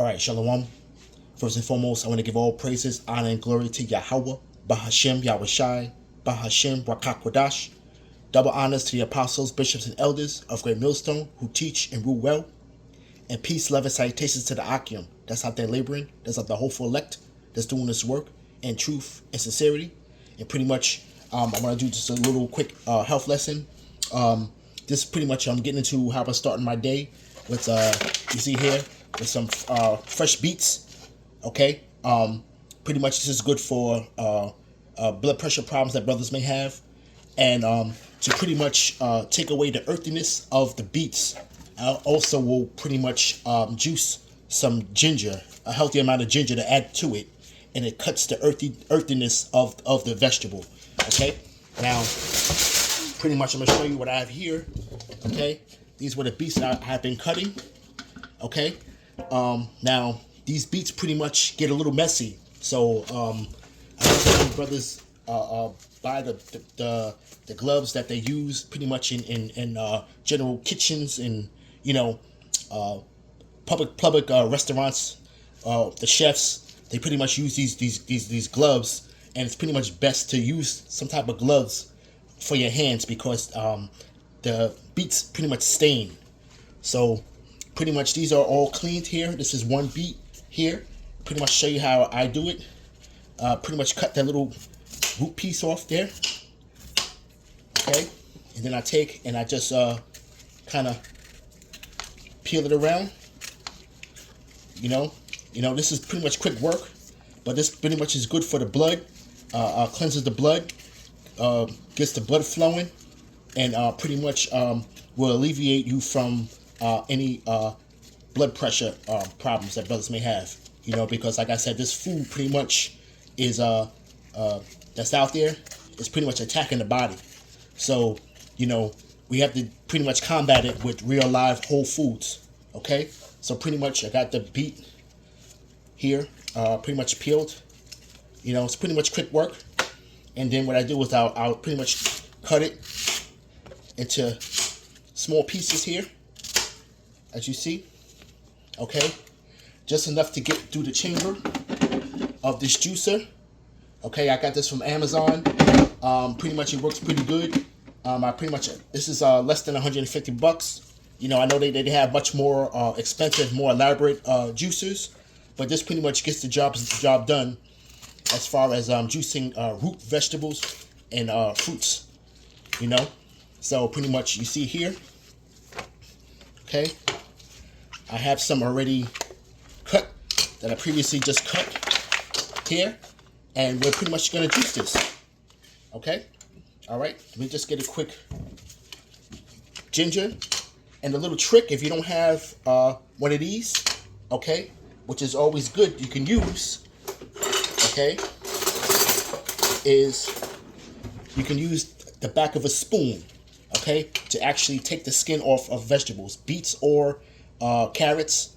All right, Shalom. First and foremost, I want to give all praises, honor, and glory to Yahweh, Bahashem Yahushai, Bahashem Rakakwadash. Double honors to the apostles, bishops, and elders of Great Millstone who teach and rule well. And peace, love, and salutations to the Akim that's out there laboring, that's out the hopeful elect, that's doing this work in truth and sincerity. And pretty much, I want to do just a little quick health lesson. This pretty much, I'm getting into how I'm starting my day with, you see here, with some fresh beets. Okay, pretty much this is good for blood pressure problems that brothers may have, and to pretty much take away the earthiness of the beets. I also will pretty much juice some ginger, a healthy amount of ginger to add to it, and it cuts the earthiness of the vegetable. Okay, now pretty much I'm gonna show you what I have here. Okay, these were the beets that I have been cutting. Okay, now these beets pretty much get a little messy, so I recommend brothers buy the gloves that they use pretty much in general kitchens and public restaurants. The chefs, they pretty much use these gloves, and it's pretty much best to use some type of gloves for your hands because the beets pretty much stain. So pretty much these are all cleaned here. This is one beet here. Pretty much show you how I do it. Pretty much cut that little root piece off there. Okay, and then I take and I just kind of peel it around. This is pretty much quick work, but this pretty much is good for the blood. Cleanses the blood, gets the blood flowing, and pretty much will alleviate you from any blood pressure problems that brothers may have. Because like I said, this food pretty much is that's out there is pretty much attacking the body. So we have to pretty much combat it with real live whole foods. Okay, so pretty much I got the beet here pretty much peeled. It's pretty much quick work. And then what I do is I'll pretty much cut it into small pieces here, as you see. Okay, just enough to get through the chamber of this juicer. Okay, I got this from Amazon. Pretty much it works pretty good. This is less than 150 bucks. I know they have much more expensive, more elaborate juicers, but this pretty much gets the job done as far as juicing root vegetables and fruits. So pretty much you see here. Okay, I have some already cut that I previously just cut here, and we're pretty much gonna juice this. Okay, all right. Let me just get a quick ginger, and a little trick if you don't have one of these, okay, which is always good. You can use, okay, is you can use the back of a spoon, okay, to actually take the skin off of vegetables, beets or carrots,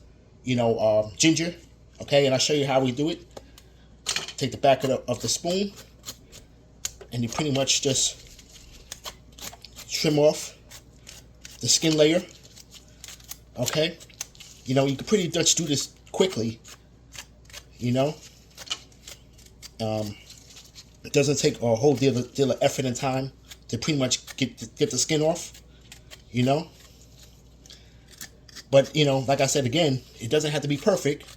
ginger, okay, and I'll show you how we do it. Take the back of the spoon, and you pretty much just trim off the skin layer, okay. You can pretty much do this quickly, it doesn't take a whole deal of effort and time to pretty much get the skin off, But, like I said again, it doesn't have to be perfect,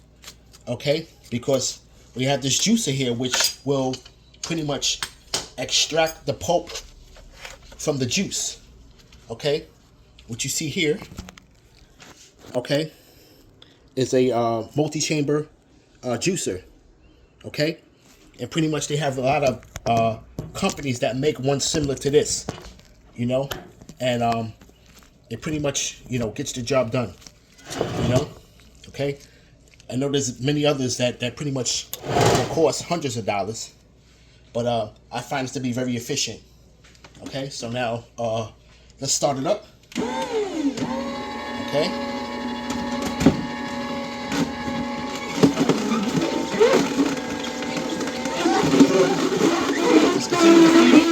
okay? Because we have this juicer here which will pretty much extract the pulp from the juice, okay? What you see here, okay, is a multi-chamber juicer, okay? And pretty much they have a lot of companies that make one similar to this, and it pretty much, gets the job done, okay? I know there's many others that pretty much will cost hundreds of dollars, but I find this to be very efficient. Okay, so now let's start it up. Okay. Let's continue to feed it.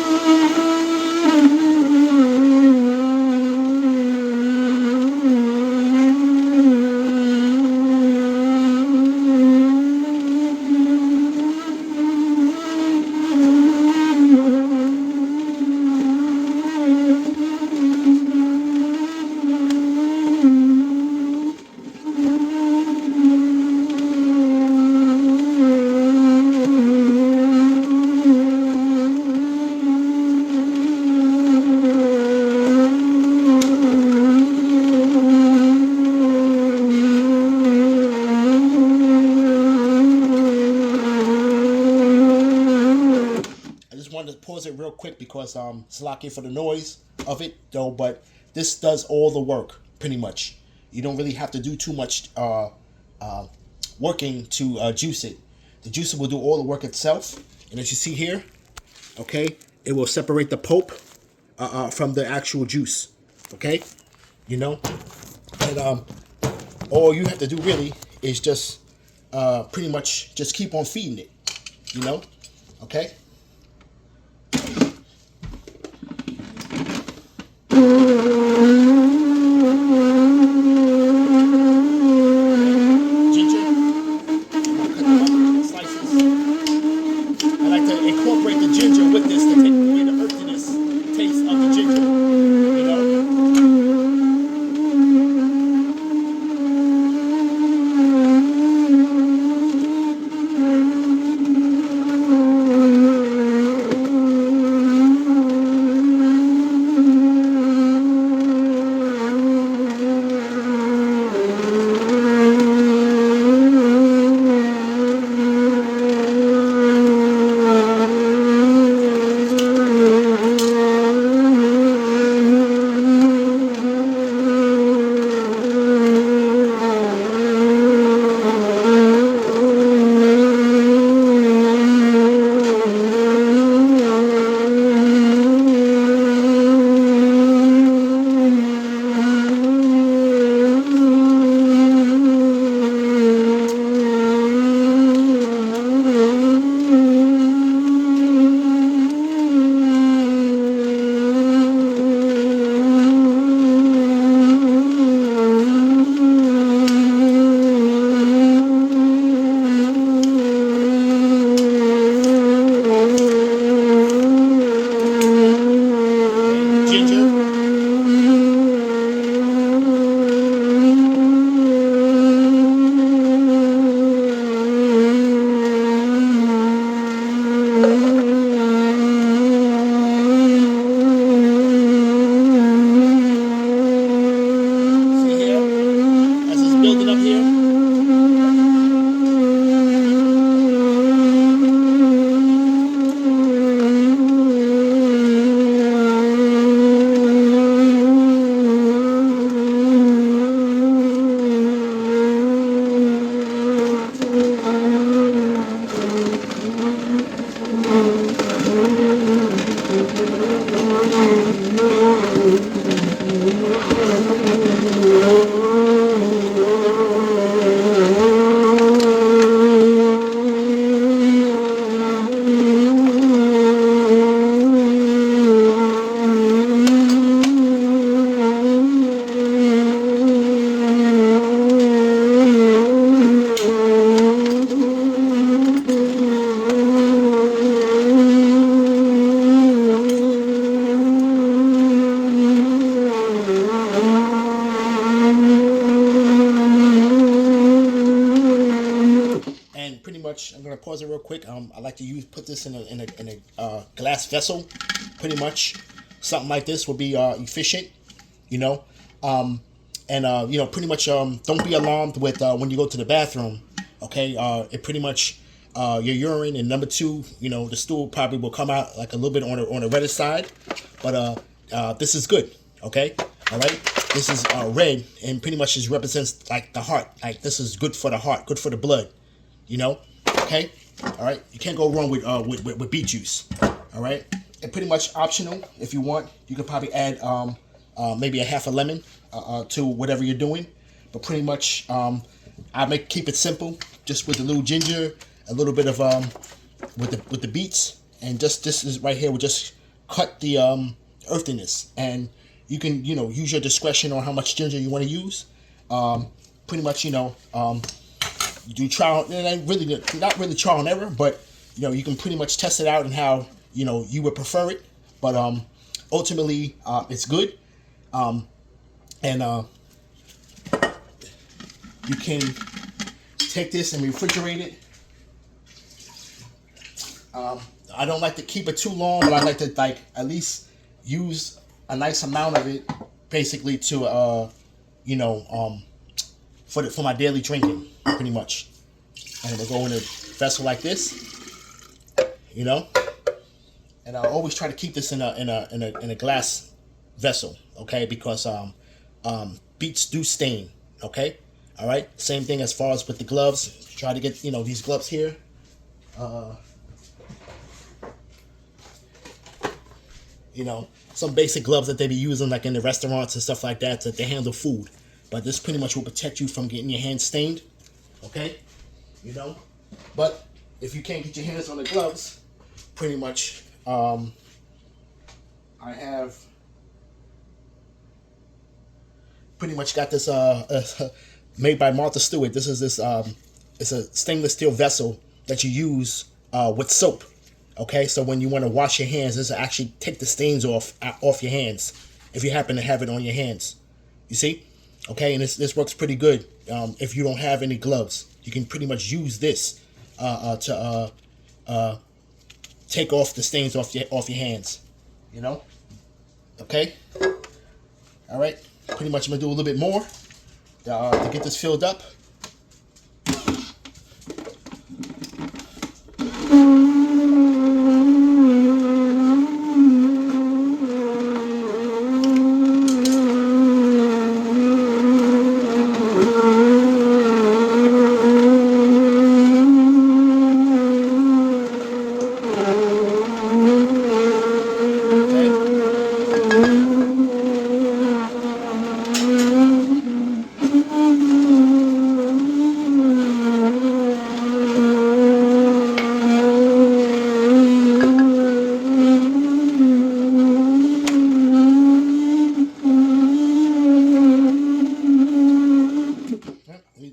pause it real quick because it's locking for the noise of it though. But this does all the work pretty much. You don't really have to do too much working to juice it. The juicer will do all the work itself. And as you see here, okay, it will separate the pulp from the actual juice. Okay, you know, and all you have to do really is just pretty much just keep on feeding it. You know, okay. Incorporate the ginger with this to take away the earthiness taste of the ginger, you I'm gonna pause it real quick. I like to put this in a glass vessel, pretty much. Something like this will be efficient, you know. You know, pretty much don't be alarmed with when you go to the bathroom. Okay, it pretty much your urine, and number two, you know, the stool probably will come out like a little bit on the redder side, but this is good. Okay, all right. This is red, and pretty much just represents like the heart. Like this is good for the heart, good for the blood. You know, okay, all right. You can't go wrong with beet juice. All right, and pretty much optional if you want. You could probably add maybe a half a lemon to whatever you're doing, but pretty much I keep it simple, just with a little ginger, a little bit of with the beets, and just this is right here will just cut the earthiness, and you can use your discretion on how much ginger you want to use. Pretty much you do trial, and really not really trial and error, but you can pretty much test it out and how you would prefer it. But ultimately it's good, and you can take this and refrigerate it. I don't like to keep it too long, but I like to at least use a nice amount of it, basically to for my daily drinking, pretty much. And it'll go in a vessel like this, And I always try to keep this in a glass vessel, okay? Because beets do stain, okay? All right. Same thing as far as with the gloves. Try to get these gloves here. Some basic gloves that they be using like in the restaurants and stuff like that they handle food. But this pretty much will protect you from getting your hands stained, okay? But if you can't get your hands on the gloves, pretty much I have pretty much got this made by Martha Stewart. This is it's a stainless steel vessel that you use with soap. Okay, so when you want to wash your hands, this will actually take the stains off your hands if you happen to have it on your hands. You see? Okay, and this works pretty good. If you don't have any gloves, you can pretty much use this to take off the stains off your hands. Okay. All right. Pretty much I'm gonna do a little bit more to get this filled up.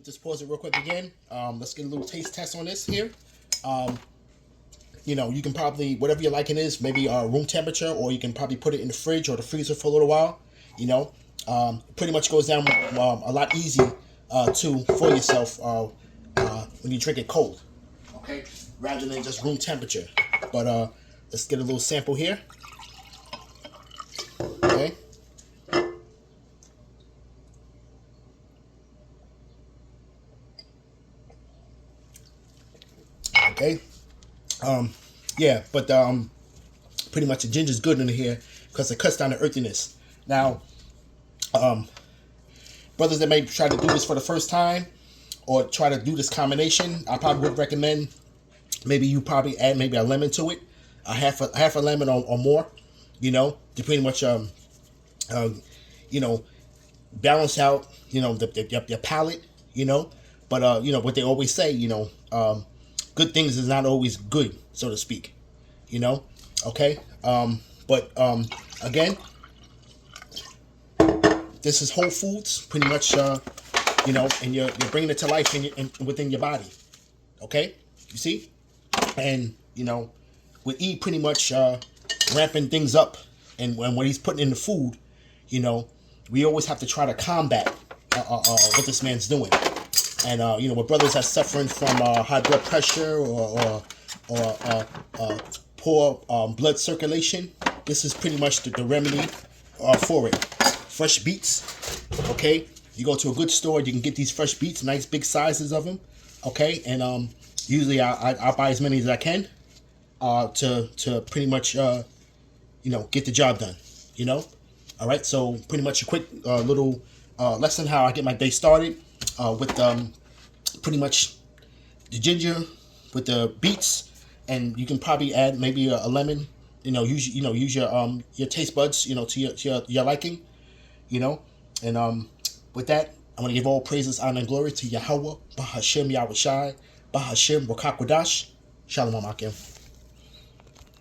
Just pause it real quick again. Let's get a little taste test on this here. You can probably, whatever your liking is, maybe room temperature, or you can probably put it in the fridge or the freezer for a little while. Pretty much goes down a lot easy for yourself when you drink it cold. Okay, rather than just room temperature. But let's get a little sample here. Okay. Okay. Yeah, but pretty much the ginger's good in here because it cuts down the earthiness. Now, brothers that may try to do this for the first time or try to do this combination, I probably would recommend maybe you probably add maybe a lemon to it, a half a lemon or more, to pretty much balance out your palate, But what they always say, good things is not always good, so to speak, Okay. But again, this is whole foods, pretty much, and you're bringing it to life within your body. Okay, you see, and with E pretty much ramping things up, and when he's putting in the food, we always have to try to combat what this man's doing. And with brothers that's suffering from high blood pressure or poor blood circulation, this is pretty much the remedy for it. Fresh beets, okay? You go to a good store, you can get these fresh beets, nice big sizes of them, okay? And usually I buy as many as I can to pretty much get the job done, All right, so pretty much a quick little lesson how I get my day started with pretty much the ginger with the beets, and you can probably add maybe a lemon. Use your taste buds, to your liking, And with that, I want to give all praises, honor, and glory to Yahweh, Bahashem Yahushai, Bahashem Rakakwadash, Shalom Akim.